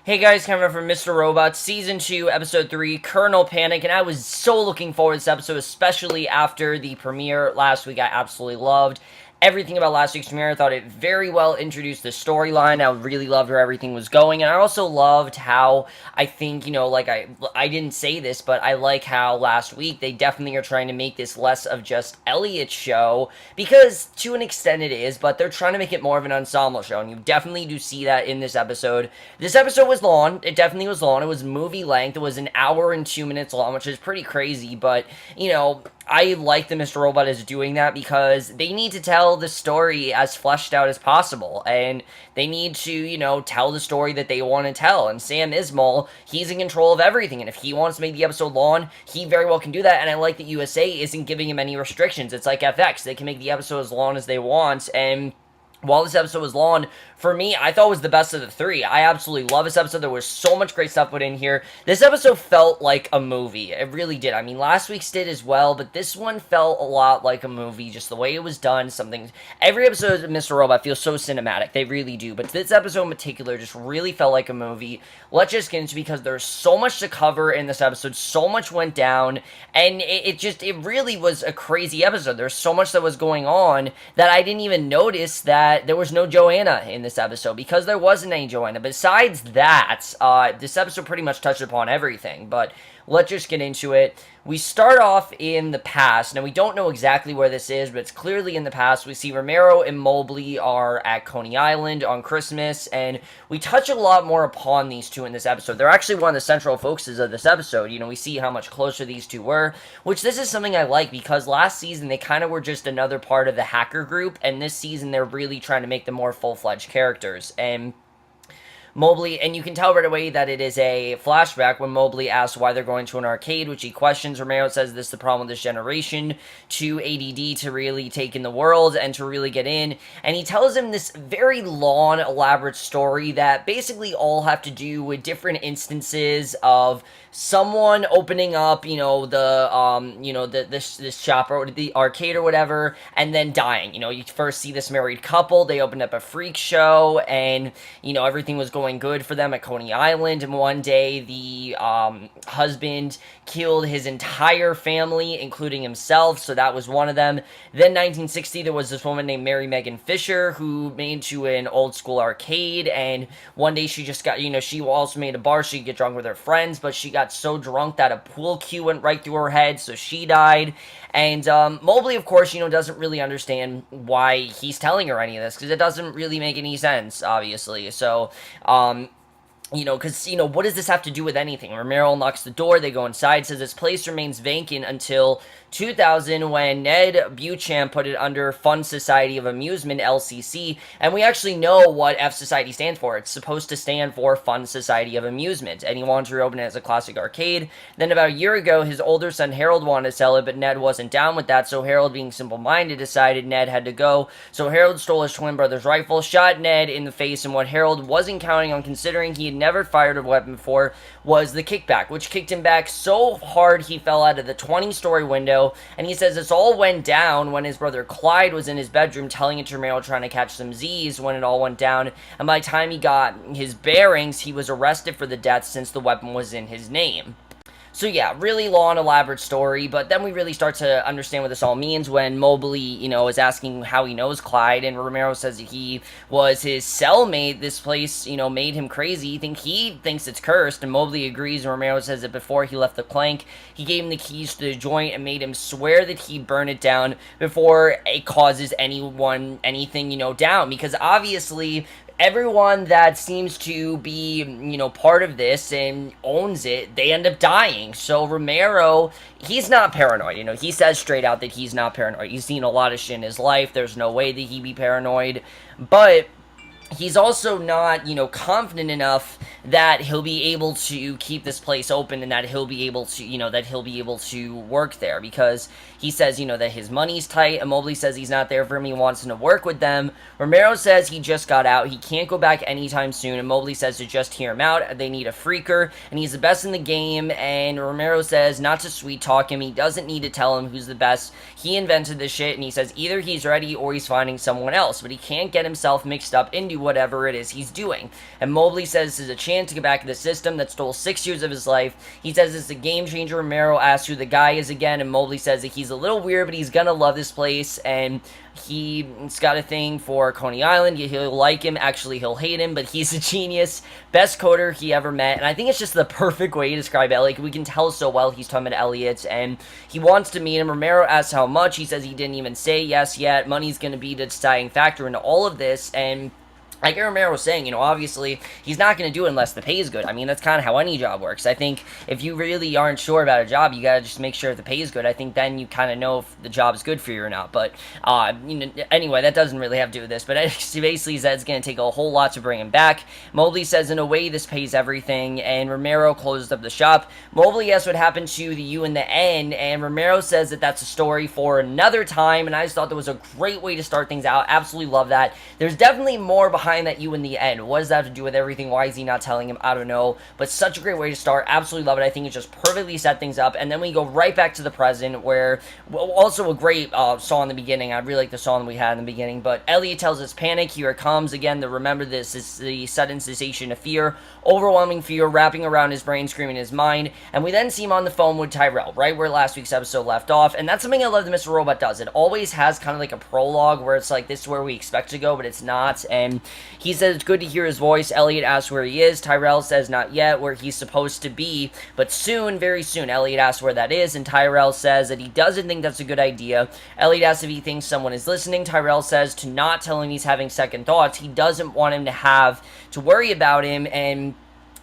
Hey guys, K3rnel from Mr. Robot, Season 2, Episode 3, K3rnel Panic, and I was so looking forward to this episode, especially after the premiere last week. I absolutely loved everything about last week's premiere. I thought it very well introduced the storyline. I really loved where everything was going, and I also loved how, I think, I didn't say this, but I like how last week they definitely are trying to make this less of just Elliot's show, because to an extent it is, but they're trying to make it more of an ensemble show, and you definitely do see that in this episode. This episode was long. It definitely was long. It was movie length. It was an hour and 2 minutes long, which is pretty crazy, but, I like that Mr. Robot is doing that because they need to tell the story as fleshed out as possible, and they need to, tell the story that they want to tell, and Sam Ismail, he's in control of everything, and if he wants to make the episode long, he very well can do that, and I like that USA isn't giving him any restrictions. It's like FX. They can make the episode as long as they want, and while this episode was long, for me, I thought it was the best of the three. I absolutely love this episode. There was so much great stuff put in here. This episode felt like a movie. It really did. I mean, last week's did as well, but this one felt a lot like a movie. Just the way it was done, every episode of Mr. Robot feels so cinematic. They really do. But this episode in particular just really felt like a movie. Let's just get into it because there's so much to cover in this episode. So much went down, and it really was a crazy episode. There's so much that was going on that I didn't even notice that there was no Joanna in this episode, because there wasn't any Joanna. Besides that, this episode pretty much touched upon everything, but let's just get into it. We start off in the past. Now, we don't know exactly where this is, but it's clearly in the past. We see Romero and Mobley are at Coney Island on Christmas, and we touch a lot more upon these two in this episode. They're actually one of the central focuses of this episode. We see how much closer these two were, which this is something I like, because last season they kind of were just another part of the hacker group, and this season they're really trying to make them more full-fledged characters. And Mobley, and you can tell right away that it is a flashback when Mobley asks why they're going to an arcade, which he questions. Romero says this is the problem with this generation, too ADD to really take in the world and to really get in, and he tells him this very long, elaborate story that basically all have to do with different instances of someone opening up, this shop or the arcade or whatever, and then dying. You first see this married couple, they opened up a freak show, and, everything was going good for them at Coney Island, and one day the husband killed his entire family, including himself, so that was one of them. Then 1960, there was this woman named Mary Megan Fisher who made to an old school arcade, and one day she just got, she also made a bar so she could get drunk with her friends, but she got so drunk that a pool cue went right through her head, so she died. And Mobley, of course, doesn't really understand why he's telling her any of this, because it doesn't really make any sense, obviously. So, because, what does this have to do with anything? Romero unlocks the door, they go inside, says this place remains vacant until 2000, when Ned Buchan put it under Fsociety of Amusement, LCC, and we actually know what Fsociety stands for. It's supposed to stand for Fsociety of Amusement, and he wanted to reopen it as a classic arcade. Then about a year ago, his older son Harold wanted to sell it, but Ned wasn't down with that, so Harold, being simple-minded, decided Ned had to go. So Harold stole his twin brother's rifle, shot Ned in the face, and what Harold wasn't counting on, considering he had never fired a weapon before, was the kickback, which kicked him back so hard he fell out of the 20-story window. And he says this all went down when his brother Clyde was in his bedroom telling it to Romero, trying to catch some Z's when it all went down, and by the time he got his bearings, he was arrested for the death since the weapon was in his name. So yeah, really long, elaborate story, but then we really start to understand what this all means when Mobley, is asking how he knows Clyde, and Romero says he was his cellmate. This place, made him crazy. He thinks it's cursed, and Mobley agrees, and Romero says that before he left the plank, he gave him the keys to the joint and made him swear that he'd burn it down before it causes anyone anything, down, because obviously everyone that seems to be, part of this and owns it, they end up dying. So Romero, he's not paranoid, he says straight out that he's not paranoid. He's seen a lot of shit in his life. There's no way that he'd be paranoid. But he's also not, confident enough that he'll be able to keep this place open and that he'll be able to, work there, because he says, that his money's tight, and Mobley says he's not there for him, he wants him to work with them. Romero says he just got out, he can't go back anytime soon, and Mobley says to just hear him out, they need a freaker, and he's the best in the game, and Romero says not to sweet talk him, he doesn't need to tell him who's the best, he invented this shit, and he says either he's ready or he's finding someone else, but he can't get himself mixed up into whatever it is he's doing. And Mobley says this is a chance to get back in the system that stole 6 years of his life. He says it's a game changer. Romero asks who the guy is again, and Mobley says that he's a little weird, but he's gonna love this place, and he's got a thing for Coney Island. He'll like him. Actually, he'll hate him, but he's a genius. Best coder he ever met. And I think it's just the perfect way to describe Elliot. We can tell so well he's talking about Elliot, and he wants to meet him. Romero asks how much. He says he didn't even say yes yet. Money's going to be the deciding factor into all of this, and like Romero was saying, obviously, he's not going to do it unless the pay is good. I mean, that's kind of how any job works. I think if you really aren't sure about a job, you got to just make sure if the pay is good. I think then you kind of know if the job is good for you or not. But, anyway, that doesn't really have to do with this. But basically, he says it's going to take a whole lot to bring him back. Mobley says, in a way, this pays everything. And Romero closes up the shop. Mobley asks what happened to the U and the N. And Romero says that that's a story for another time. And I just thought that was a great way to start things out. Absolutely love that. There's definitely more behind that you in the end. What does that have to do with everything? Why is he not telling him? I don't know. But such a great way to start. Absolutely love it. I think it just perfectly set things up. And then we go right back to the present, where also a great song in the beginning. I really like the song we had in the beginning. But Elliot tells us panic. Here it comes again. Remember this is the sudden cessation of fear, overwhelming fear wrapping around his brain, screaming in his mind. And we then see him on the phone with Tyrell, right where last week's episode left off. And that's something I love that Mr. Robot does. It always has kind of like a prologue where it's like, this is where we expect to go, but it's not. And he says it's good to hear his voice. Elliot asks where he is. Tyrell says not yet, where he's supposed to be, but soon, very soon. Elliot asks where that is, and Tyrell says that he doesn't think that's a good idea. Elliot asks if he thinks someone is listening. Tyrell says to not tell him he's having second thoughts. He doesn't want him to have to worry about him, and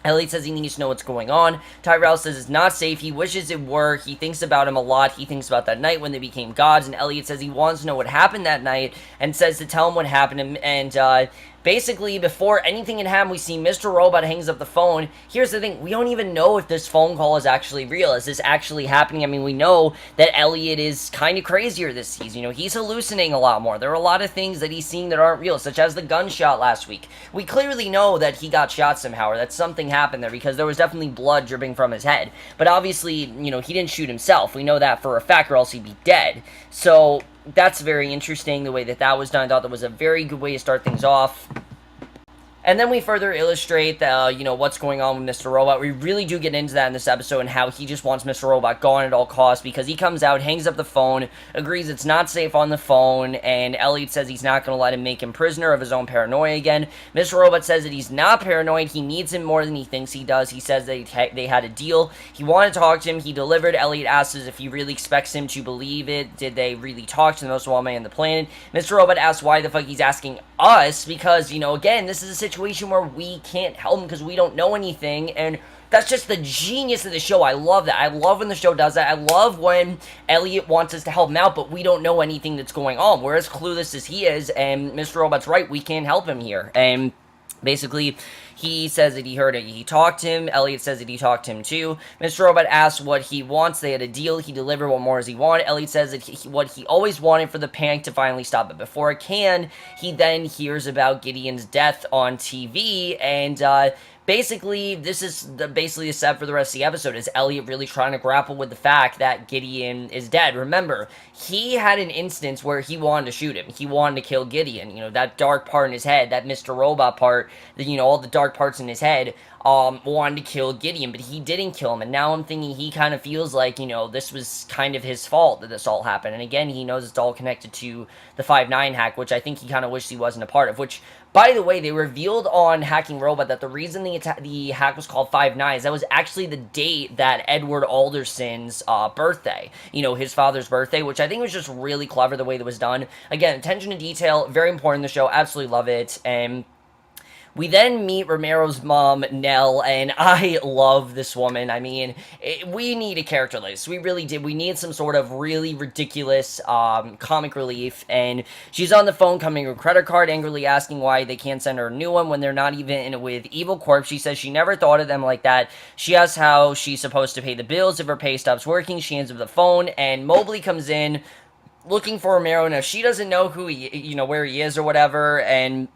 Elliot says he needs to know what's going on. Tyrell says it's not safe. He wishes it were. He thinks about him a lot. He thinks about that night when they became gods. And Elliot says he wants to know what happened that night and says to tell him what happened. And basically, before anything had happened, we see Mr. Robot hangs up the phone. Here's the thing. We don't even know if this phone call is actually real. Is this actually happening? I mean, we know that Elliot is kind of crazier this season. He's hallucinating a lot more. There are a lot of things that he's seeing that aren't real, such as the gunshot last week. We clearly know that he got shot somehow, or that something happened there, because there was definitely blood dripping from his head. But obviously, he didn't shoot himself. We know that for a fact, or else he'd be dead. So that's very interesting, the way that was done. I thought that was a very good way to start things off. And then we further illustrate what's going on with Mr. Robot. We really do get into that in this episode, and how he just wants Mr. Robot gone at all costs, because he comes out, hangs up the phone, agrees it's not safe on the phone, and Elliot says he's not going to let him make him prisoner of his own paranoia again. Mr. Robot says that he's not paranoid. He needs him more than he thinks he does. He says they had a deal. He wanted to talk to him. He delivered. Elliot asks if he really expects him to believe it. Did they really talk to the most wild man on the planet? Mr. Robot asks why the fuck he's asking us, because, again, this is a situation where we can't help him because we don't know anything, and that's just the genius of the show. I love that. I love when the show does that. I love when Elliot wants us to help him out, but we don't know anything that's going on. We're as clueless as he is, and Mr. Robot's right. We can't help him here. And basically, he says that he heard it. He talked to him. Elliot says that he talked to him too. Mr. Robot asks what he wants. They had a deal. He delivered. What more does he want? Elliot says that what he always wanted for the panic to finally stop. But before it can, he then hears about Gideon's death on TV, and basically, this is basically a setup for the rest of the episode. Is Elliot really trying to grapple with the fact that Gideon is dead? Remember, he had an instance where he wanted to shoot him. He wanted to kill Gideon. That dark part in his head, that Mr. Robot part, all the dark parts in his head, wanted to kill Gideon, but he didn't kill him. And now I'm thinking he kind of feels like, this was kind of his fault that this all happened. And again, he knows it's all connected to the 5-9 hack, which I think he kind of wished he wasn't a part of, which, by the way, they revealed on Hacking Robot that the reason the hack was called 5-9 is that was actually the date that Edward Alderson's birthday, his father's birthday, which I think was just really clever the way that was done. Again, attention to detail, very important in the show, absolutely love it. And we then meet Romero's mom, Nell, and I love this woman. I mean, we need a character like this. We really did. We need some sort of really ridiculous comic relief, and she's on the phone coming her credit card, angrily asking why they can't send her a new one when they're not even with Evil Corp. She says she never thought of them like that. She asks how she's supposed to pay the bills if her pay stops working. She hands up the phone, and Mobley comes in looking for Romero. Now, she doesn't know who where he is or whatever, and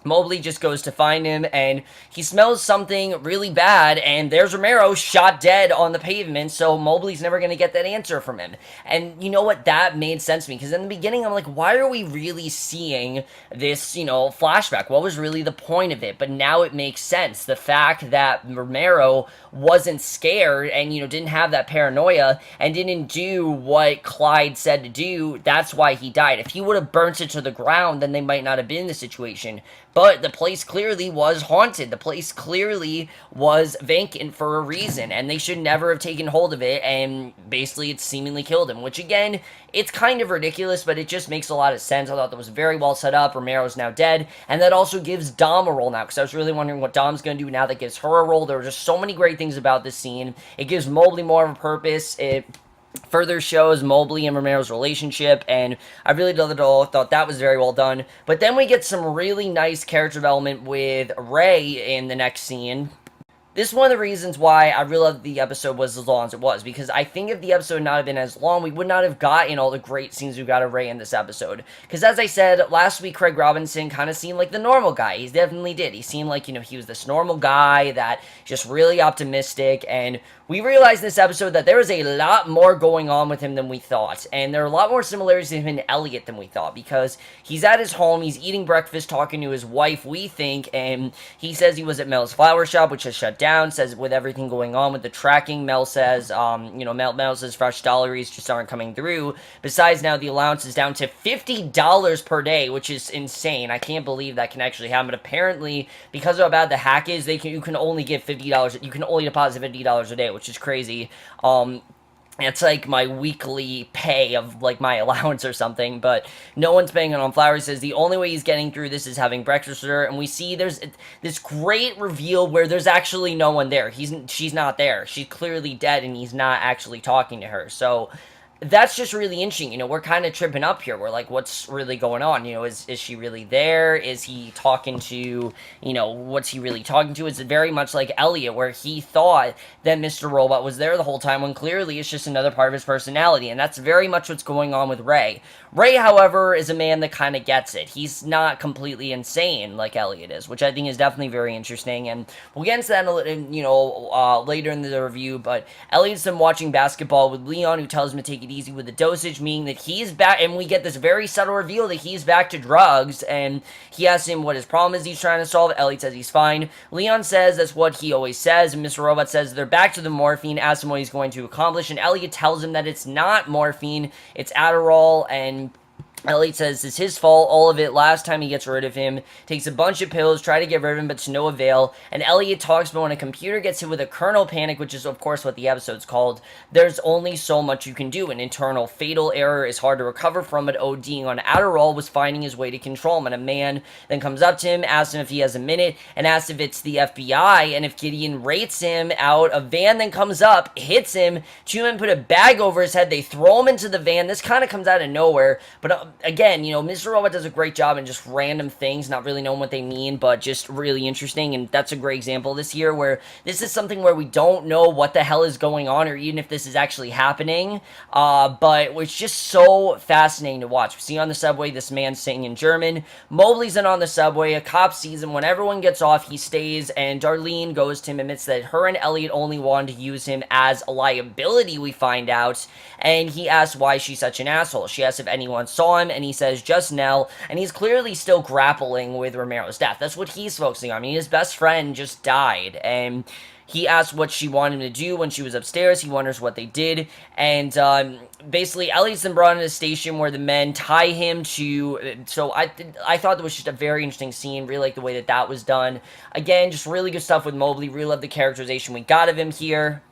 Mobley just goes to find him, and he smells something really bad, and there's Romero shot dead on the pavement, so Mobley's never going to get that answer from him. And you know what? That made sense to me, because in the beginning, I'm like, why are we really seeing this, flashback? What was really the point of it? But now it makes sense. The fact that Romero wasn't scared and, didn't have that paranoia and didn't do what Clyde said to do, that's why he died. If he would have burnt it to the ground, then they might not have been in the situation. But the place clearly was haunted. The place clearly was vacant for a reason, and they should never have taken hold of it, and basically it seemingly killed him, which again, it's kind of ridiculous, but it just makes a lot of sense. I thought that was very well set up. Romero's now dead, and that also gives Dom a role now, because I was really wondering what Dom's going to do now. That gives her a role. There were just so many great things about this scene. It gives Mobley more of a purpose. It further shows Mobley and Romero's relationship, and I really loved it all. Thought that was very well done. But then we get some really nice character development with Ray in the next scene. This is one of the reasons why I really loved the episode was as long as it was, because I think if the episode had not been as long, we would not have gotten all the great scenes we got of Ray in this episode. Because as I said, last week Craig Robinson kind of seemed like the normal guy. He definitely did. He seemed like, he was this normal guy that just really optimistic, and we realized in this episode that there was a lot more going on with him than we thought, and there are a lot more similarities to him and Elliot than we thought, because he's at his home, he's eating breakfast, talking to his wife, we think, and he says he was at Mel's flower shop, which has shut down, says with everything going on with the tracking, Mel says, Mel says fresh dollaries just aren't coming through. Besides, now the allowance is down to $50 per day, which is insane. I can't believe that can actually happen, but apparently, because of how bad the hack is, you can only give $50, you can only deposit $50 a day, which is crazy. It's like my weekly pay of like my allowance or something, but no one's paying it on flowers. Says the only way he's getting through this is having breakfast with her, and we see there's this great reveal where there's actually no one there. She's not there. She's clearly dead, and he's not actually talking to her. So that's just really interesting. We're kind of tripping up here. We're like, what's really going on? Is she really there? Is he talking to, what's he really talking to? Is it very much like Elliot, where he thought that Mr. Robot was there the whole time, when clearly it's just another part of his personality, and that's very much what's going on with Ray. Ray, however, is a man that kind of gets it. He's not completely insane like Elliot is, which I think is definitely very interesting, and we'll get into that later in the review, but Elliot's been watching basketball with Leon, who tells him to take it easy with the dosage, meaning that he's back, and we get this very subtle reveal that he's back to drugs, and he asks him what his problem is he's trying to solve. Elliot says he's fine. Leon says that's what he always says, and Mr. Robot says they're back to the morphine, asks him what he's going to accomplish, and Elliot tells him that it's not morphine, it's Adderall, and Elliot says it's his fault, all of it. Last time he gets rid of him, takes a bunch of pills, try to get rid of him, but to no avail. And Elliot talks about when a computer gets hit with a kernel panic, which is of course what the episode's called, there's only so much you can do. An internal fatal error is hard to recover from, but ODing on Adderall was finding his way to control him. And a man then comes up to him, asks him if he has a minute, and asks if it's the FBI, and if Gideon rates him out. A van then comes up, hits him, two men put a bag over his head, they throw him into the van. This kind of comes out of nowhere, but again, Mr. Robot does a great job in just random things, not really knowing what they mean, but just really interesting, and that's a great example this year, where this is something where we don't know what the hell is going on, or even if this is actually happening, but it's just so fascinating to watch. We see on the subway this man singing in German. Mobley's in on the subway, a cop sees him. When everyone gets off, he stays, and Darlene goes to him, admits that her and Elliot only wanted to use him as a liability, we find out, and he asks why she's such an asshole. She asks if anyone saw him, and he says just Nell, and he's clearly still grappling with Romero's death. That's what he's focusing on. I mean, his best friend just died, and he asked what she wanted him to do when she was upstairs. He wonders what they did, and basically Elliot's then brought in a station where the men tie him to, so I thought that was just a very interesting scene. Really like the way that was done. Again, just really good stuff with Mobley. Really love the characterization we got of him here.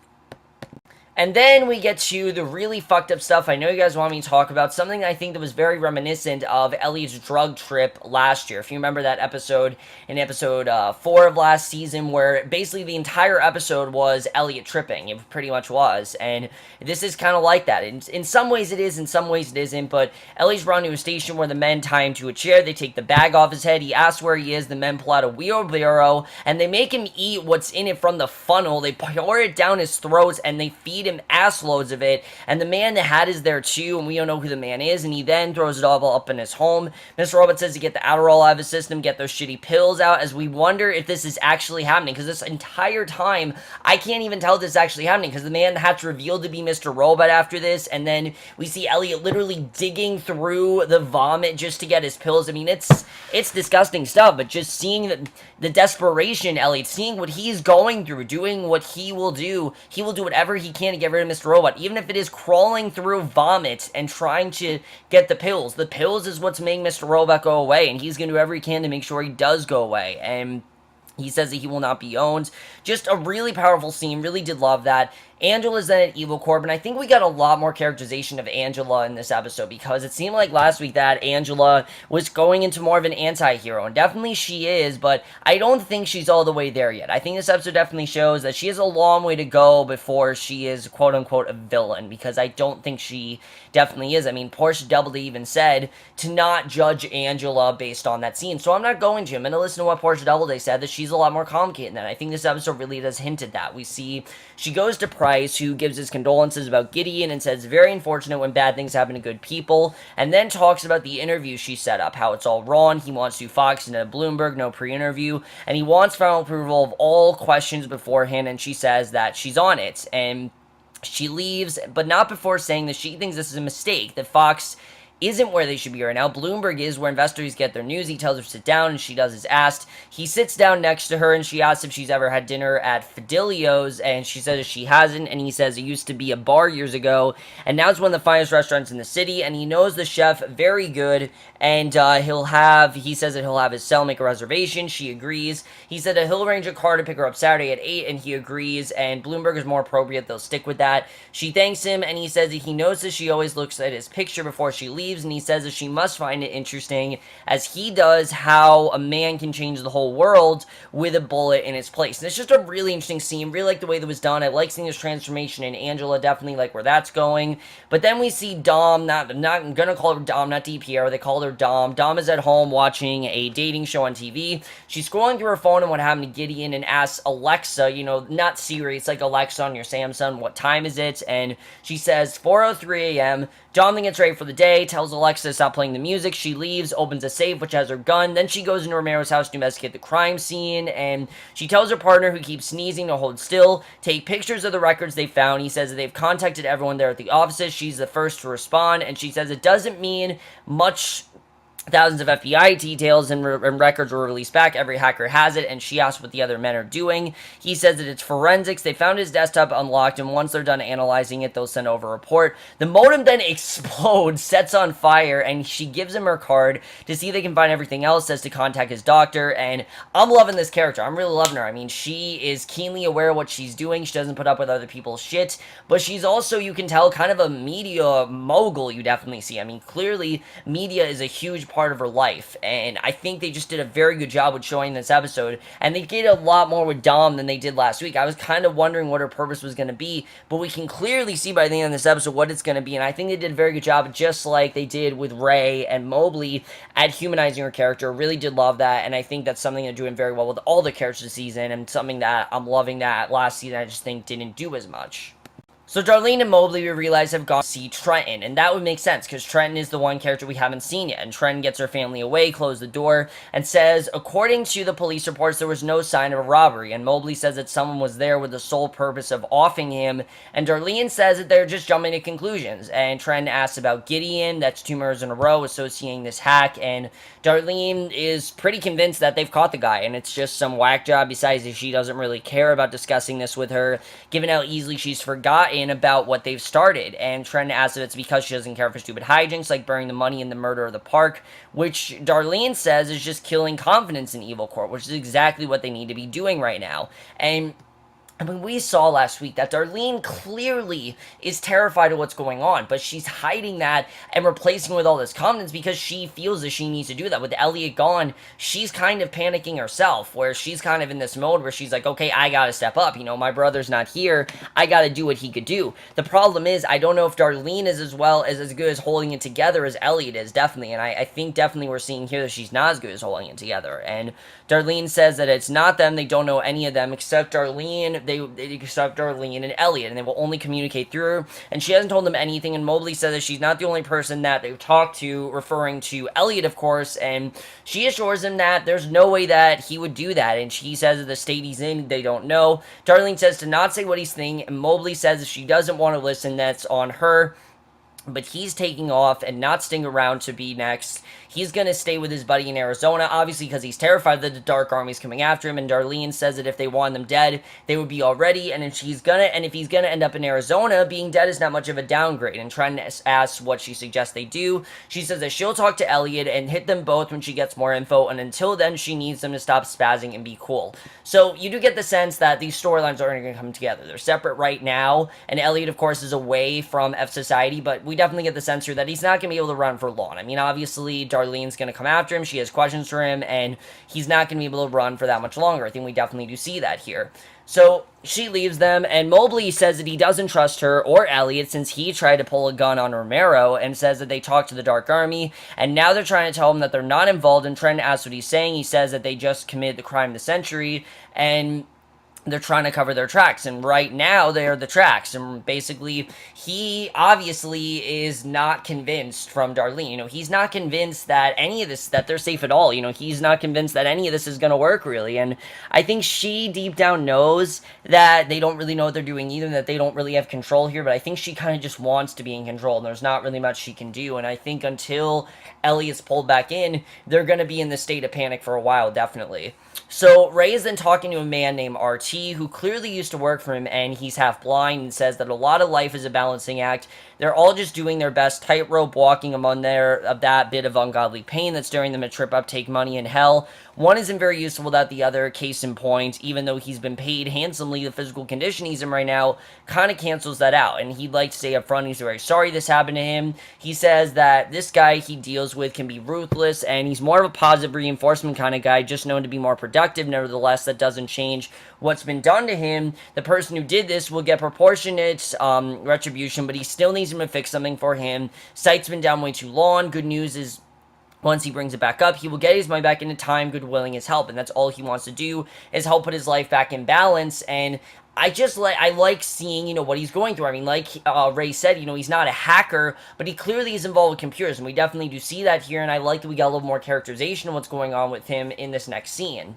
And then we get to the really fucked up stuff I know you guys want me to talk about, something I think that was very reminiscent of Elliot's drug trip last year. If you remember that episode, in episode 4 of last season, where basically the entire episode was Elliot tripping. It pretty much was, and this is kind of like that. In some ways it is, in some ways it isn't, but Elliot's brought to a station where the men tie him to a chair, they take the bag off his head, he asks where he is, the men pull out a wheelbarrow, and they make him eat what's in it from the funnel, they pour it down his throat, and they feed feed him ass loads of it, and the man that had is there too, and we don't know who the man is, and he then throws it all up in his home. Mr. Robot says to get the Adderall out of his system, get those shitty pills out, as we wonder if this is actually happening, because this entire time, I can't even tell if this is actually happening, because the man had to reveal to be Mr. Robot after this, and then we see Elliot literally digging through the vomit just to get his pills. I mean, it's disgusting stuff, but just seeing the desperation, Elliot, seeing what he's going through, doing what he will do whatever he can to get rid of Mr. Robot, even if it is crawling through vomit and trying to get the pills. The pills is what's making Mr. Robot go away, and he's going to do everything he can to make sure he does go away, and he says that he will not be owned. Just a really powerful scene. Really did love that. Angela's then at Evil Corp, and I think we got a lot more characterization of Angela in this episode, because it seemed like last week that Angela was going into more of an anti-hero, and definitely she is, but I don't think she's all the way there yet. I think this episode definitely shows that she has a long way to go before she is quote-unquote a villain, because I don't think she definitely is. I mean, Portia Doubleday even said to not judge Angela based on that scene, so I'm not going to. I'm going to listen to what Portia Doubleday said, that she's a lot more complicated than that. I think this episode really does hint at that. We see she goes to Price, who gives his condolences about Gideon and says, very unfortunate when bad things happen to good people, and then talks about the interview she set up, how it's all wrong. He wants to Fox and Bloomberg, no pre-interview, and he wants final approval of all questions beforehand, and she says that she's on it, and she leaves, but not before saying that she thinks this is a mistake, that Fox isn't where they should be right now. Bloomberg is where investors get their news. He tells her to sit down, and she does as asked. He sits down next to her, and she asks if she's ever had dinner at Fidelio's, and she says she hasn't, and he says it used to be a bar years ago, and now it's one of the finest restaurants in the city, and he knows the chef very good, and he says that he'll have his cell make a reservation. She agrees. He said that he'll arrange a car to pick her up Saturday at 8, and he agrees, and Bloomberg is more appropriate. They'll stick with that. She thanks him, and he says that he notices she always looks at his picture before she leaves, and he says that she must find it interesting, as he does, how a man can change the whole world with a bullet in its place. And it's just a really interesting scene. Really like the way that was done. I like seeing this transformation in Angela. Definitely like where that's going. But then we see Dom, I'm not gonna call her Dom, not DPR, they call her Dom. Dom is at home watching a dating show on TV. She's scrolling through her phone and what happened to Gideon, and asks Alexa, not Siri, it's like Alexa on your Samsung, what time is it? And she says 4:03 a.m. Dom then gets ready for the day, tells Alexa to stop playing the music. She leaves, opens a safe, which has her gun. Then she goes into Romero's house to investigate the crime scene, and she tells her partner, who keeps sneezing, to hold still, take pictures of the records they found. He says that they've contacted everyone there at the offices. She's the first to respond, and she says it doesn't mean much. Thousands of FBI details and records were released back. Every hacker has it, and she asks what the other men are doing. He says that it's forensics. They found his desktop unlocked, and once they're done analyzing it, they'll send over a report. The modem then explodes, sets on fire, and she gives him her card to see if they can find everything else, says to contact his doctor, and I'm loving this character. I'm really loving her. I mean, she is keenly aware of what she's doing. She doesn't put up with other people's shit, but she's also, you can tell, kind of a media mogul, you definitely see. I mean, clearly, media is a huge part of her life, and I think they just did a very good job with showing this episode, and they did a lot more with Dom than they did last week. I was kind of wondering what her purpose was going to be, but we can clearly see by the end of this episode what it's going to be, and I think they did a very good job, just like they did with Ray and Mobley, at humanizing her character. Really did love that, and I think that's something they're doing very well with all the characters this season, and something that I'm loving that last season I just think didn't do as much. So Darlene and Mobley, we realize, have gone to see Trenton, and that would make sense, because Trenton is the one character we haven't seen yet, and Trenton gets her family away, closes the door, and says, according to the police reports, there was no sign of a robbery, and Mobley says that someone was there with the sole purpose of offing him, and Darlene says that they're just jumping to conclusions, and Trenton asks about Gideon. That's 2 murders in a row, associating this hack, and Darlene is pretty convinced that they've caught the guy, and it's just some whack job. Besides, she doesn't really care about discussing this with her, given how easily she's forgotten about what they've started, and Trenton asks if it's because she doesn't care for stupid hijinks like burying the money in the murder of the park, which Darlene says is just killing confidence in Evil Corp, which is exactly what they need to be doing right now. And I mean, we saw last week that Darlene clearly is terrified of what's going on, but she's hiding that and replacing it with all this confidence because she feels that she needs to do that. With Elliot gone, she's kind of panicking herself, where she's kind of in this mode where she's like, okay, I gotta step up. My brother's not here. I gotta do what he could do. The problem is, I don't know if Darlene is as good as holding it together as Elliot is, definitely. And I think definitely we're seeing here that she's not as good as holding it together. And Darlene says that it's not them. They don't know any of them except Darlene. except Darlene and Elliot, and they will only communicate through her, and she hasn't told them anything, and Mobley says that she's not the only person that they've talked to, referring to Elliot, of course, and she assures him that there's no way that he would do that, and she says that the state he's in, they don't know. Darlene says to not say what he's thinking, and Mobley says if she doesn't want to listen, that's on her. But he's taking off and not staying around to be next. He's going to stay with his buddy in Arizona, obviously because he's terrified that the Dark Army's coming after him, and Darlene says that if they want them dead, they would be all ready, and if he's gonna end up in Arizona, being dead is not much of a downgrade. And trying to ask what she suggests they do, she says that she'll talk to Elliot and hit them both when she gets more info, and until then, she needs them to stop spazzing and be cool. So you do get the sense that these storylines aren't going to come together. They're separate right now, and Elliot, of course, is away from Fsociety, but we definitely get the sense here that he's not going to be able to run for long. I mean, obviously, Darlene's going to come after him. She has questions for him, and he's not going to be able to run for that much longer. I think we definitely do see that here. So she leaves them, and Mobley says that he doesn't trust her or Elliot since he tried to pull a gun on Romero, and says that they talked to the Dark Army, and now they're trying to tell him that they're not involved. And Trent asks what he's saying. He says that they just committed the crime of the century, and they're trying to cover their tracks, and right now they're the tracks, and basically he obviously is not convinced from Darlene. You know, he's not convinced that any of this, that they're safe at all. You know, he's not convinced that any of this is going to work, really, and I think she deep down knows that they don't really know what they're doing either, and that they don't really have control here, but I think she kind of just wants to be in control, and there's not really much she can do, and I think until Elliot's pulled back in, they're going to be in this state of panic for a while, definitely. So Ray is then talking to a man named RT, who clearly used to work for him, and he's half blind, and says that a lot of life is a balancing act. They're all just doing their best tightrope walking among that bit of ungodly pain that's staring them a trip up, take money in hell. One isn't very useful without the other. Case in point, even though he's been paid handsomely, the physical condition he's in right now kind of cancels that out, and he'd like to say up front he's very sorry this happened to him. He says that this guy he deals with can be ruthless, and he's more of a positive reinforcement kind of guy, just known to be more productive. Nevertheless, that doesn't change what's been done to him. The person who did this will get proportionate retribution, but he still needs him to fix something for him. Sight's been down way too long. Good news is, once he brings it back up, he will get his money back in time, good willing his help, and that's all he wants to do, is help put his life back in balance. And I like seeing, you know, what he's going through. I mean, like Ray said, you know, he's not a hacker, but he clearly is involved with computers, and we definitely do see that here, and I like that we got a little more characterization of what's going on with him in this next scene.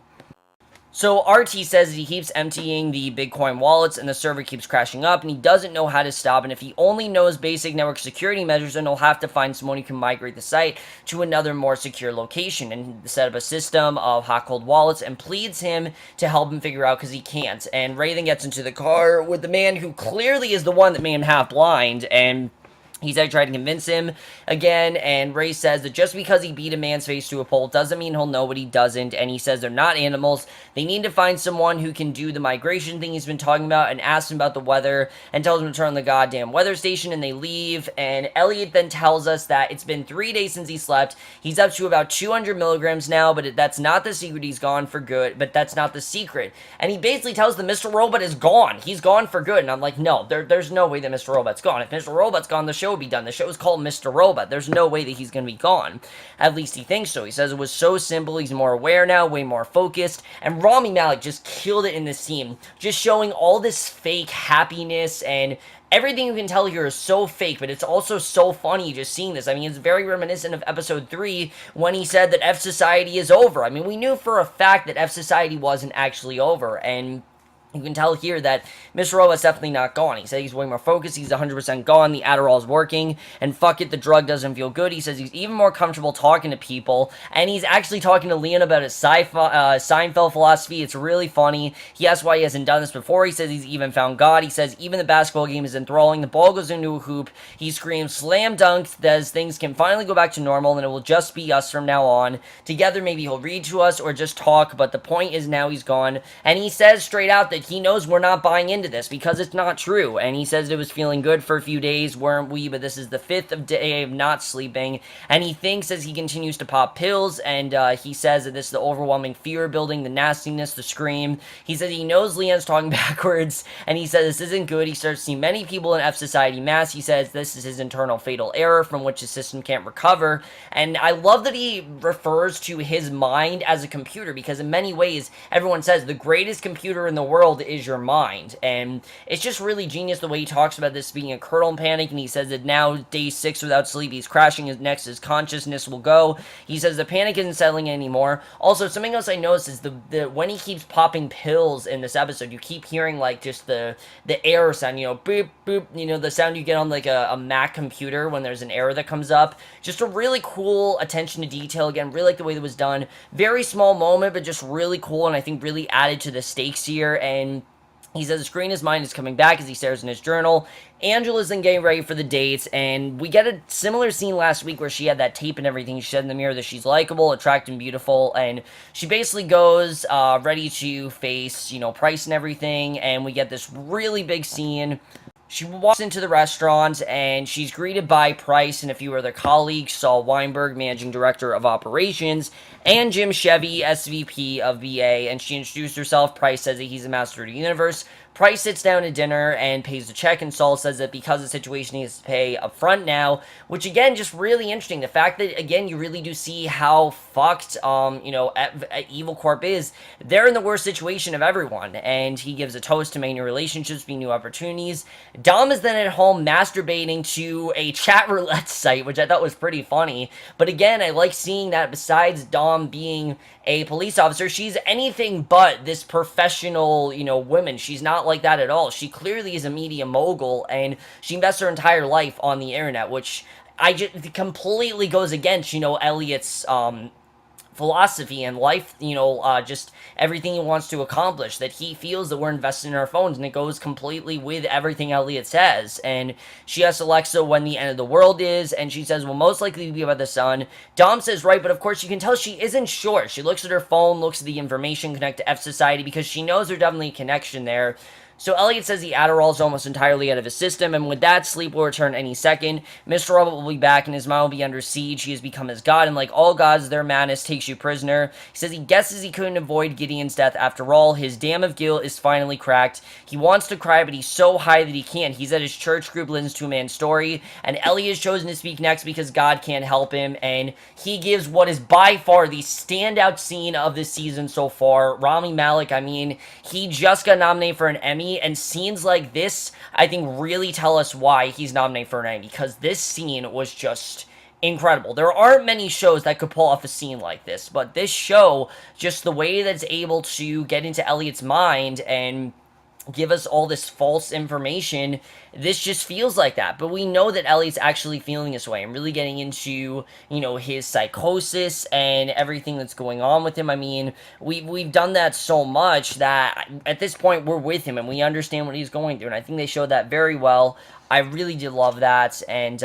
So RT says that he keeps emptying the Bitcoin wallets and the server keeps crashing up, and he doesn't know how to stop, and if he only knows basic network security measures, then he'll have to find someone who can migrate the site to another more secure location and set up a system of hot cold wallets, and pleads him to help him figure out because he can't. And Ray then gets into the car with the man who clearly is the one that made him half blind, and he's trying to convince him again, and Ray says that just because he beat a man's face to a pole doesn't mean he'll know what he doesn't, and he says they're not animals. They need to find someone who can do the migration thing he's been talking about, and asks him about the weather, and tells him to turn on the goddamn weather station, and they leave. And Elliot then tells us that it's been 3 days since he slept. He's up to about 200 milligrams now, but that's not the secret. He's gone for good, but that's not the secret. And he basically tells them Mr. Robot is gone. He's gone for good, and I'm like, no, there's no way that Mr. Robot's gone. If Mr. Robot's gone, the show would be done. The show is called Mr. Robot. There's no way that he's going to be gone. At least he thinks so. He says it was so simple. He's more aware now, way more focused. And Rami Malek just killed it in this scene, just showing all this fake happiness, and everything you can tell here is so fake, but it's also so funny just seeing this. I mean, it's very reminiscent of episode 3 when he said that Fsociety is over. I mean, we knew for a fact that Fsociety wasn't actually over, and you can tell here that Mr. Robot's definitely not gone. He said he's way more focused, he's 100% gone, the Adderall's working, and fuck it, the drug doesn't feel good. He says he's even more comfortable talking to people, and he's actually talking to Leon about his Seinfeld philosophy. It's really funny. He asks why he hasn't done this before. He says he's even found God. He says even the basketball game is enthralling. The ball goes into a hoop. He screams slam dunk, as things can finally go back to normal, and it will just be us from now on. Together, maybe he'll read to us or just talk, but the point is now he's gone, and he says straight out that he knows we're not buying into this because it's not true, and he says it was feeling good for a few days, weren't we, but this is the 5th day of not sleeping, and he thinks as he continues to pop pills, and he says that this is the overwhelming fear building, the nastiness, the scream. He says he knows Leon's talking backwards, and he says this isn't good. He starts to see many people in Fsociety mass. He says this is his internal fatal error from which his system can't recover, and I love that he refers to his mind as a computer, because in many ways, everyone says the greatest computer in the world world is your mind. And it's just really genius the way he talks about this being a kernel panic, and he says that now, day 6 without sleep, he's crashing his consciousness will go. He says the panic isn't settling anymore. Also, something else I noticed is the when he keeps popping pills in this episode, you keep hearing like just the error sound, boop, boop, the sound you get on like a Mac computer when there's an error that comes up. Just a really cool attention to detail. Again, really like the way that was done. Very small moment, but just really cool, and I think really added to the stakes here. And he says the screen in his mind is coming back as he stares in his journal. Angela's then getting ready for the dates, and we get a similar scene last week where she had that tape and everything. She said in the mirror that she's likable, attractive, and beautiful, and she basically goes ready to face, Price and everything, and we get this really big scene. She walks into the restaurant, and she's greeted by Price and a few other colleagues, Saul Weinberg, Managing Director of Operations, and Jim Chevy, SVP of BA, and she introduced herself. Price says that he's a master of the universe. Price sits down to dinner and pays the check, and Saul says that because of the situation, he has to pay up front now, which, again, just really interesting. The fact that, again, you really do see how fucked, Evil Corp is. They're in the worst situation of everyone, and he gives a toast to many new relationships, being new opportunities. Dom is then at home masturbating to a chat roulette site, which I thought was pretty funny. But again, I like seeing that besides Dom being a police officer, she's anything but this professional, woman. She's not like that at all. She clearly is a media mogul, and she invests her entire life on the internet, which I just completely goes against, Elliot's, philosophy and life, just everything he wants to accomplish, that he feels that we're invested in our phones, and it goes completely with everything Elliot says. And she asks Alexa when the end of the world is, and she says, well, most likely be about the sun. Dom says, right, but of course you can tell she isn't sure. She looks at her phone, looks at the information connected to Fsociety, because she knows there's definitely a connection there. So Elliot says the Adderall is almost entirely out of his system, and with that, sleep will return any second. Mr. Robot will be back, and his mind will be under siege. He has become his god, and like all gods, their madness takes you prisoner. He says he guesses he couldn't avoid Gideon's death after all. His dam of guilt is finally cracked. He wants to cry, but he's so high that he can't. He's at his church group, listens to a man's story, and Elliot is chosen to speak next because God can't help him, and he gives what is by far the standout scene of this season so far. Rami Malek, he just got nominated for an Emmy, and scenes like this, I think, really tell us why he's nominated for an Emmy, because this scene was just incredible. There aren't many shows that could pull off a scene like this, but this show, just the way that it's able to get into Elliot's mind and give us all this false information, this just feels like that. But we know that Elliot's actually feeling this way and really getting into, his psychosis and everything that's going on with him. We've done that so much that at this point we're with him and we understand what he's going through, and I think they showed that very well. I really did love that, and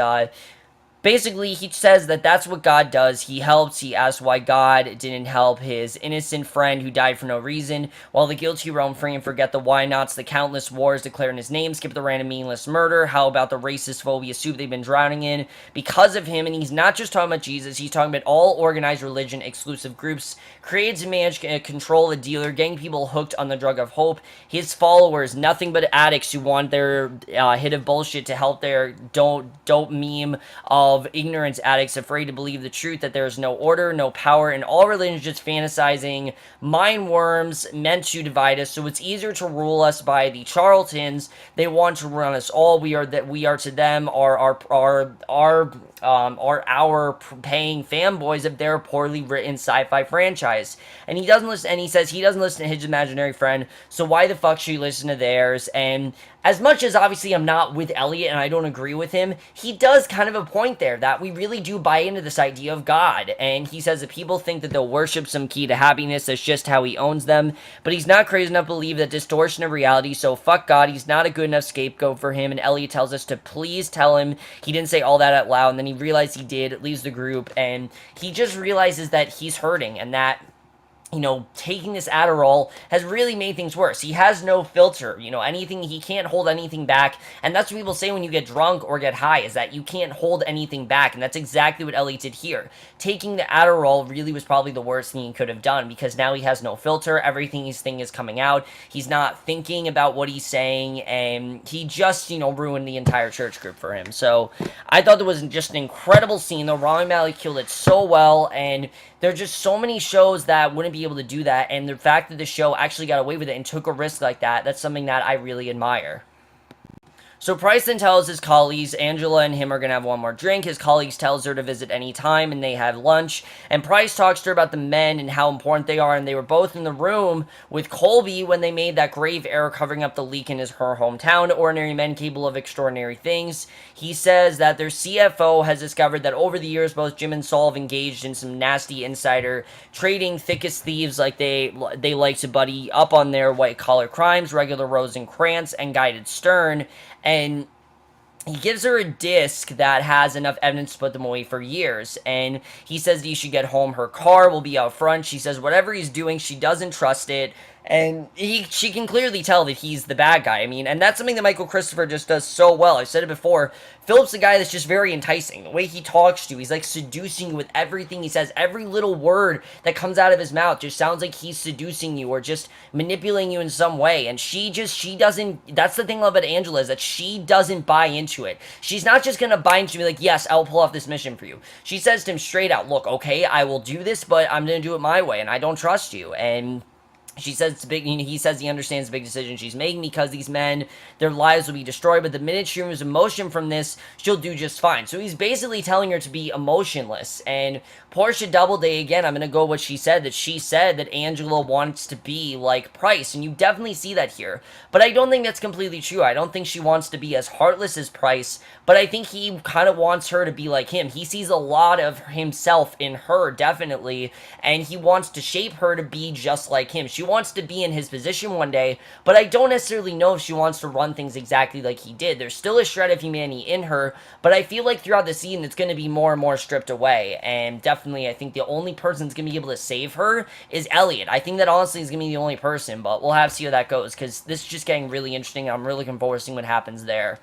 basically, he says that that's what God does. He helps. He asks why God didn't help his innocent friend who died for no reason, while the guilty roam free and forget the why-nots, the countless wars declared in his name, skip the random meaningless murder. How about the racist phobia soup they've been drowning in because of him? And he's not just talking about Jesus. He's talking about all organized religion, exclusive groups, created to manage control the dealer, getting people hooked on the drug of hope. His followers, nothing but addicts who want their hit of bullshit to help their dope meme of ignorance addicts afraid to believe the truth that there is no order, no power, and all religions just fantasizing mind worms meant to divide us. So it's easier to rule us by the charlatans. They want to run us all. We are to them our paying fanboys of their poorly written sci-fi franchise. And he doesn't listen. And he says he doesn't listen to his imaginary friend. So why the fuck should he listen to theirs? And as much as obviously I'm not with Elliot and I don't agree with him, he does kind of a point there that we really do buy into this idea of God. And he says that people think that they'll worship some key to happiness. That's just how he owns them. But he's not crazy enough to believe that distortion of reality. So fuck God. He's not a good enough scapegoat for him. And Elliot tells us to please tell him he didn't say all that out loud. And then he realized he did, leaves the group. And he just realizes that he's hurting and that taking this Adderall has really made things worse. He has no filter, anything, he can't hold anything back, and that's what people say when you get drunk or get high, is that you can't hold anything back, and that's exactly what Elliot did here. Taking the Adderall really was probably the worst thing he could have done, because now he has no filter, everything he's thinking is coming out, he's not thinking about what he's saying, and he just, ruined the entire church group for him. So, I thought that was just an incredible scene, though. Rami Malek killed it so well, and there are just so many shows that wouldn't be be able to do that, and the fact that the show actually got away with it and took a risk like that, that's something that I really admire. So Price then tells his colleagues Angela and him are going to have one more drink. His colleagues tells her to visit any time, and they have lunch. And Price talks to her about the men and how important they are, and they were both in the room with Colby when they made that grave error covering up the leak in her hometown. Ordinary men capable of extraordinary things. He says that their CFO has discovered that over the years, both Jim and Saul have engaged in some nasty insider trading, thick as thieves, like they like to buddy up on their white-collar crimes, regular Rosencrantz and Guided Stern. And he gives her a disc that has enough evidence to put them away for years. And he says that you should get home. Her car will be out front. She says whatever he's doing, she doesn't trust it. And she can clearly tell that he's the bad guy. I mean, and that's something that Michael Christopher just does so well. I've said it before. Philip's a guy that's just very enticing. The way he talks to you, he's like seducing you with everything he says. Every little word that comes out of his mouth just sounds like he's seducing you or just manipulating you in some way. And she doesn't, that's the thing I love about Angela, is that she doesn't buy into it. She's not just going to buy into me like, yes, I'll pull off this mission for you. She says to him straight out, look, okay, I will do this, but I'm going to do it my way, and I don't trust you. And she says it's big. He says he understands the big decision she's making because these men, their lives will be destroyed. But the minute she removes emotion from this, she'll do just fine. So he's basically telling her to be emotionless. And Portia Doubleday, again, I'm gonna go what she said. That she said that Angela wants to be like Price, and you definitely see that here. But I don't think that's completely true. I don't think she wants to be as heartless as Price. But I think he kind of wants her to be like him. He sees a lot of himself in her, definitely, and he wants to shape her to be just like him. She wants to be in his position one day, but I don't necessarily know if she wants to run things exactly like he did. There's still a shred of humanity in her, but I feel like throughout the season, it's going to be more and more stripped away, and definitely, I think the only person that's going to be able to save her is Elliot. I think that honestly is going to be the only person, but we'll have to see how that goes, because this is just getting really interesting. I'm really looking forward to seeing what happens there.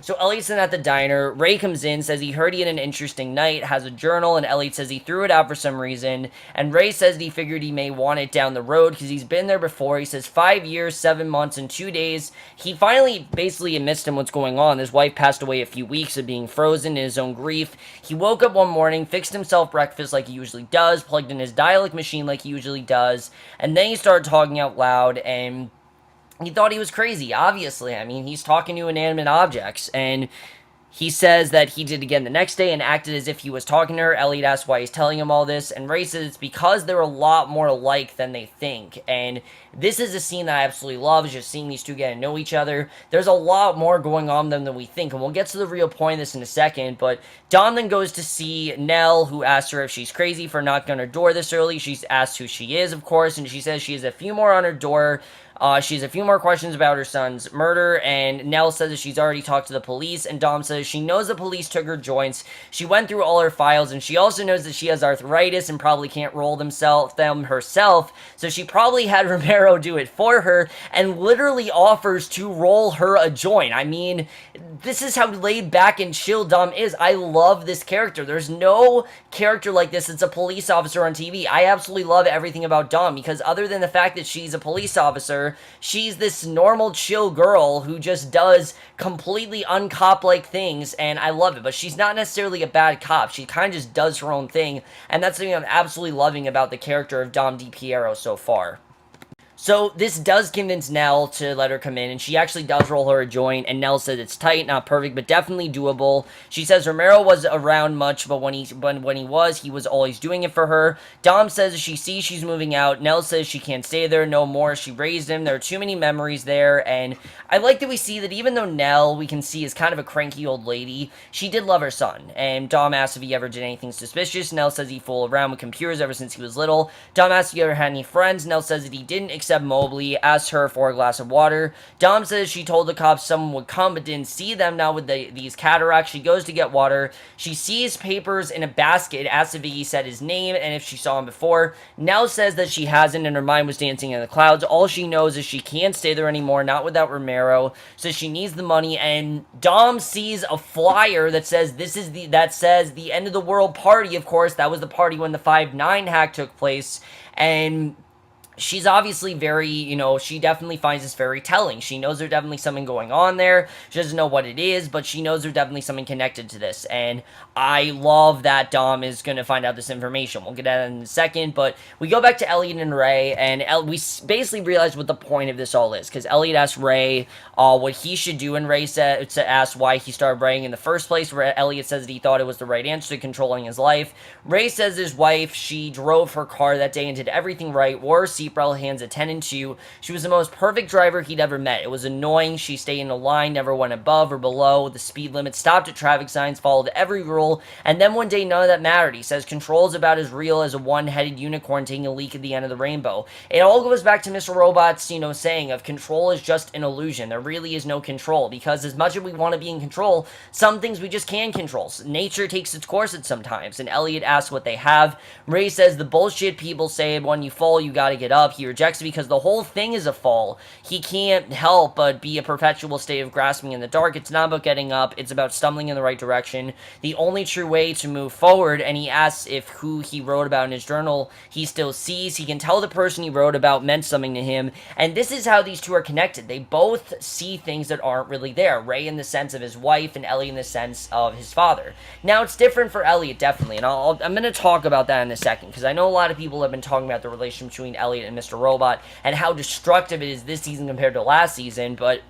So Elliot's in at the diner. Ray comes in, says he heard he had an interesting night, has a journal, and Elliot says he threw it out for some reason. And Ray says he figured he may want it down the road because he's been there before. He says 5 years, 7 months, and 2 days. He finally basically admits to him what's going on. His wife passed away a few weeks of being frozen in his own grief. He woke up one morning, fixed himself breakfast like he usually does, plugged in his dialect machine like he usually does, and then he started talking out loud, and he thought he was crazy, obviously. I mean, he's talking to inanimate objects, and he says that he did again the next day and acted as if he was talking to her. Elliot asks why he's telling him all this, and Ray says it's because they're a lot more alike than they think. And this is a scene that I absolutely love, is just seeing these two get to know each other. There's a lot more going on than we think, and we'll get to the real point of this in a second, but Dawn then goes to see Nell, who asks her if she's crazy for knocking on her door this early. She's asked who she is, of course, and she says she has a few more on her door. She has a few more questions about her son's murder, and Nell says that she's already talked to the police, and Dom says she knows the police took her joints, she went through all her files, and she also knows that she has arthritis and probably can't roll them herself, so she probably had Romero do it for her, and literally offers to roll her a joint. I mean, this is how laid back and chill Dom is. I love this character. There's no character like this that's a police officer on TV. I absolutely love everything about Dom, because other than the fact that she's a police officer, she's this normal, chill girl who just does completely uncop-like things, and I love it. But she's not necessarily a bad cop. She kind of just does her own thing, and that's something I'm absolutely loving about the character of Dom DiPiero so far. So this does convince Nell to let her come in, and she actually does roll her a joint, and Nell says it's tight, not perfect, but definitely doable. She says Romero was around much, but when he was always doing it for her. Dom says she sees she's moving out. Nell says she can't stay there no more. She raised him. There are too many memories there, and I like that we see that even though Nell, we can see, is kind of a cranky old lady, she did love her son. And Dom asks if he ever did anything suspicious. Nell says he fooled around with computers ever since he was little. Dom asks if he ever had any friends. Nell says that he didn't, except Mobley, asks her for a glass of water. Dom says she told the cops someone would come but didn't see them now with these cataracts. She goes to get water. She sees papers in a basket, asks if he said his name and if she saw him before. Nell says that she hasn't and her mind was dancing in the clouds. All she knows is she can't stay there anymore, not without Romero, so she needs the money, and Dom sees a flyer that says the end of the world party. Of course, that was the party when the 5-9 hack took place, and she's obviously very, she definitely finds this very telling. She knows there's definitely something going on there. She doesn't know what it is, but she knows there's definitely something connected to this. And I love that Dom is going to find out this information. We'll get at it in a second, but we go back to Elliot and Ray, and we basically realize what the point of this all is, because Elliot asked Ray what he should do, and Ray asked why he started praying in the first place, where Elliot says that he thought it was the right answer to controlling his life. Ray says his wife, she drove her car that day and did everything right, wore her seatbelt, hands at 10 and 2. She was the most perfect driver he'd ever met. It was annoying. She stayed in a line, never went above or below the speed limit, stopped at traffic signs, followed every rule, and then one day none of that mattered. He says control is about as real as a one-headed unicorn taking a leak at the end of the rainbow. It all goes back to Mr. Robot's, saying of control is just an illusion. There really is no control, because as much as we want to be in control, some things we just can't control. Nature takes its course at sometimes, and Elliot asks what they have. Ray says the bullshit people say when you fall, you gotta get up. He rejects it because the whole thing is a fall. He can't help but be a perpetual state of grasping in the dark. It's not about getting up, it's about stumbling in the right direction. The only true way to move forward, and he asks if who he wrote about in his journal he still sees. He can tell the person he wrote about meant something to him, and this is how these two are connected. They both see things that aren't really there. Ray in the sense of his wife, and Elliot in the sense of his father. Now, it's different for Elliot, definitely, and I'm going to talk about that in a second, because I know a lot of people have been talking about the relationship between Elliot and Mr. Robot, and how destructive it is this season compared to last season, but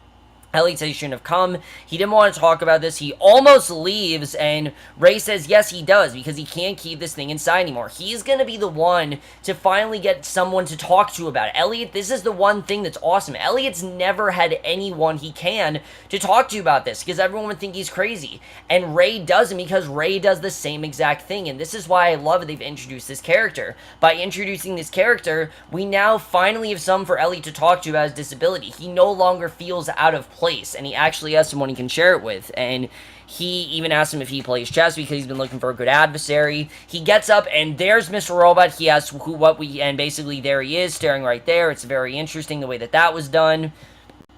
Elliot said he shouldn't have come. He didn't want to talk about this. He almost leaves, and Ray says yes, he does, because he can't keep this thing inside anymore. He's going to be the one to finally get someone to talk to about it. Elliot, this is the one thing that's awesome. Elliot's never had anyone he can to talk to about this, because everyone would think he's crazy. And Ray doesn't, because Ray does the same exact thing, and this is why I love it they've introduced this character. By introducing this character, we now finally have someone for Elliot to talk to about his disability. He no longer feels out of place, and he actually has someone he can share it with, and he even asked him if he plays chess because he's been looking for a good adversary. He gets up, and there's Mr. Robot. He asks and basically there he is, staring right there. It's very interesting the way that was done.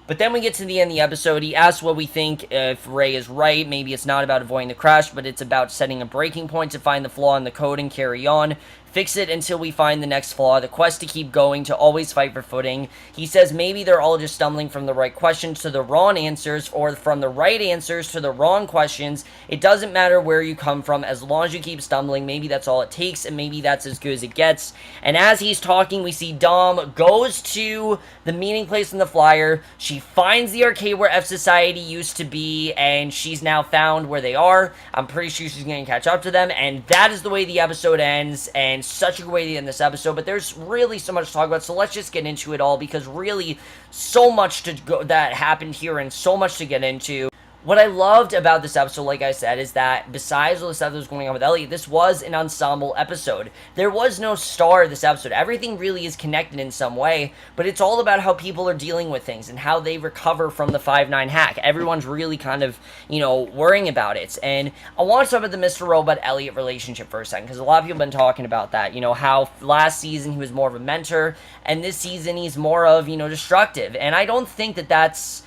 But then we get to the end of the episode. He asks what we think if Ray is right. Maybe it's not about avoiding the crash, but it's about setting a breaking point to find the flaw in the code and carry on. Fix it until we find the next flaw. The quest to keep going, to always fight for footing. He says maybe they're all just stumbling from the right questions to the wrong answers, or from the right answers to the wrong questions. It doesn't matter where you come from, as long as you keep stumbling. Maybe that's all it takes, and maybe that's as good as it gets. And as he's talking, we see Dom goes to the meeting place in the flyer. She finds the arcade where Fsociety used to be, and she's now found where they are. I'm pretty sure she's going to catch up to them, and that is the way the episode ends, and such a good way to end this episode. But there's really so much to talk about, so let's just get into it all, because really so much that happened here, and so much to get into. What I loved about this episode, like I said, is that besides all the stuff that was going on with Elliot, this was an ensemble episode. There was no star of this episode. Everything really is connected in some way, but it's all about how people are dealing with things and how they recover from the 5-9 hack. Everyone's really kind of, worrying about it. And I want to talk about the Mr. Robot-Elliot relationship for a second, because a lot of people have been talking about that. How last season he was more of a mentor, and this season he's more of, destructive. And I don't think that that's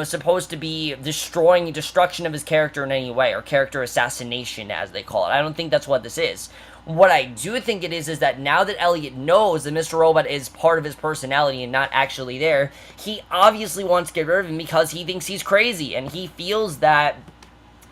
supposed to be destruction of his character in any way, or character assassination, as they call it. I don't think that's what this is. What I do think it is that now that Elliot knows that Mr. Robot is part of his personality and not actually there, he obviously wants to get rid of him because he thinks he's crazy, and he feels that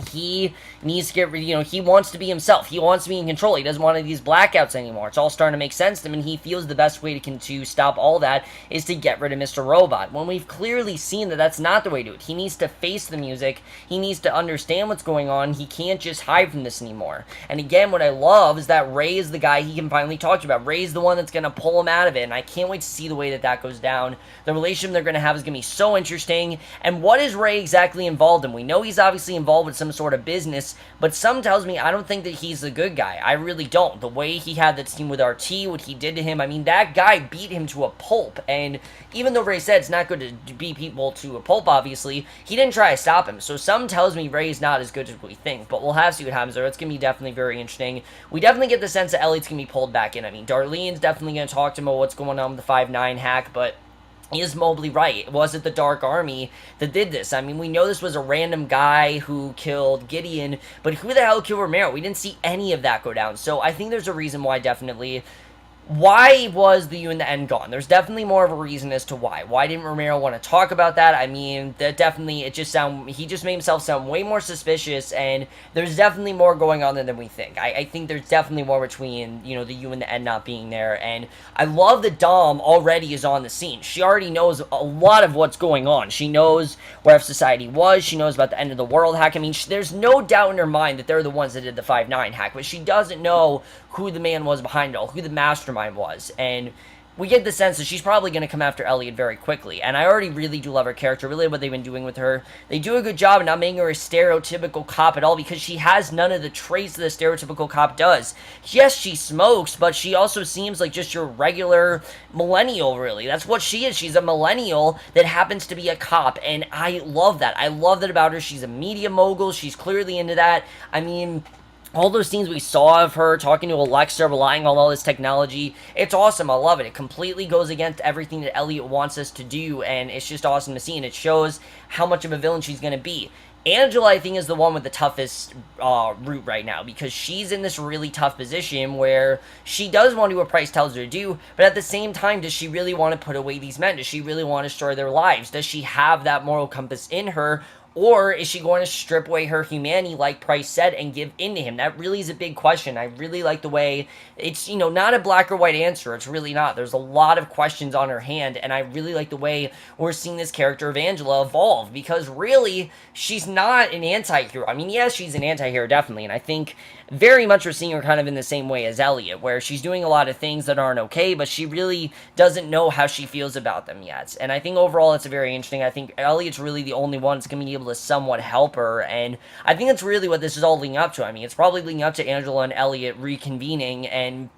he needs to get rid, he wants to be himself. He wants to be in control. He doesn't want any of these blackouts anymore. It's all starting to make sense to him, and he feels the best way to stop all that is to get rid of Mr. Robot. When we've clearly seen that that's not the way to do it. He needs to face the music. He needs to understand what's going on. He can't just hide from this anymore. And again, what I love is that Ray is the guy he can finally talk to about. Ray's the one that's going to pull him out of it, and I can't wait to see the way that goes down. The relationship they're going to have is going to be so interesting. And what is Ray exactly involved in? We know he's obviously involved with some sort of business, but some tells me I don't think that he's the good guy. I really don't. The way he had that scene with RT, what he did to him, I mean, that guy beat him to a pulp, and even though Ray said it's not good to beat people to a pulp, obviously, he didn't try to stop him, so some tells me Ray's not as good as we think, but we'll have to see what happens there. It's going to be definitely very interesting. We definitely get the sense that Elliot's going to be pulled back in. I mean, Darlene's definitely going to talk to him about what's going on with the 5-9 hack, but is Mobley right? Was it the Dark Army that did this? I mean, we know this was a random guy who killed Gideon, but who the hell killed Romero? We didn't see any of that go down, so I think there's a reason why definitely why was the U and the N gone? There's definitely more of a reason as to why. Why didn't Romero want to talk about that? I mean, that definitely, he just made himself sound way more suspicious, and there's definitely more going on than we think. I think there's definitely more between, the U and the N not being there, and I love that Dom already is on the scene. She already knows a lot of what's going on. She knows where Fsociety was, she knows about the end of the world hack. I mean, there's no doubt in her mind that they're the ones that did the 5-9 hack, but she doesn't know who the man was behind it all, who the mastermind was, and we get the sense that she's probably going to come after Elliot very quickly, and I already really do love her character, really what they've been doing with her. They do a good job of not making her a stereotypical cop at all, because she has none of the traits that a stereotypical cop does. Yes, she smokes, but she also seems like just your regular millennial, really. That's what she is. She's a millennial that happens to be a cop, and I love that. I love that about her. She's a media mogul. She's clearly into that. I mean, all those scenes we saw of her talking to Alexa, relying on all this technology, it's awesome. I love it. It completely goes against everything that Elliot wants us to do, and it's just awesome to see, and it shows how much of a villain she's going to be. Angela, I think, is the one with the toughest route right now, because she's in this really tough position where she does want to do what Price tells her to do, but at the same time, does she really want to put away these men? Does she really want to destroy their lives? Does she have that moral compass in her? Or is she going to strip away her humanity, like Price said, and give in to him? That really is a big question. I really like the way it's, not a black or white answer. It's really not. There's a lot of questions on her hand, and I really like the way we're seeing this character of Angela evolve, because really, she's not an anti-hero. I mean, yes, she's an anti-hero, definitely, and I think very much we're seeing her kind of in the same way as Elliot, where she's doing a lot of things that aren't okay, but she really doesn't know how she feels about them yet. And I think overall it's very interesting. I think Elliot's really the only one that's going to be able to somewhat help her, and I think that's really what this is all leading up to. I mean, it's probably leading up to Angela and Elliot reconvening, and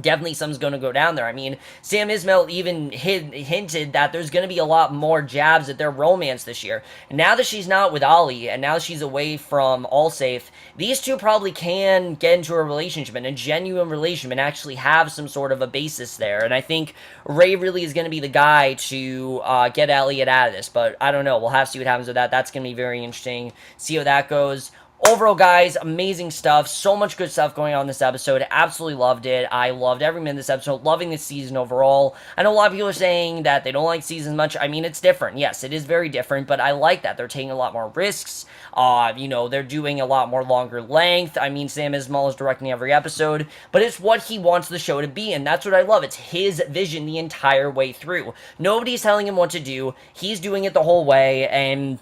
definitely something's going to go down there. I mean, Sam Ismail even hinted that there's going to be a lot more jabs at their romance this year. And now that she's not with Ollie, and now she's away from Allsafe, these two probably can get into a relationship, and a genuine relationship, and actually have some sort of a basis there. And I think Ray really is going to be the guy to get Elliot out of this. But I don't know. We'll have to see what happens with that. That's going to be very interesting. See how that goes. Overall, guys, amazing stuff. So much good stuff going on in this episode. Absolutely loved it. I loved every minute of this episode. Loving this season overall. I know a lot of people are saying that they don't like seasons much. I mean, it's different. Yes, it is very different, but I like that. They're taking a lot more risks. They're doing a lot more longer length. I mean, Sam Ismail is directing every episode, but it's what he wants the show to be, and that's what I love. It's his vision the entire way through. Nobody's telling him what to do. He's doing it the whole way, and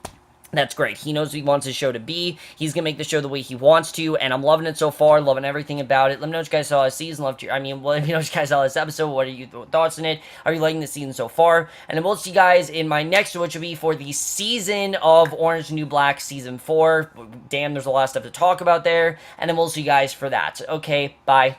that's great. He knows what he wants his show to be. He's going to make the show the way he wants to, and I'm loving it so far, loving everything about it. Let me know what you guys saw this season. Let me know what you guys saw this episode. What are your thoughts on it? Are you liking the season so far? And then we'll see you guys in my next, which will be for the season of Orange is the New Black Season 4. Damn, there's a lot of stuff to talk about there. And then we'll see you guys for that. Okay, bye.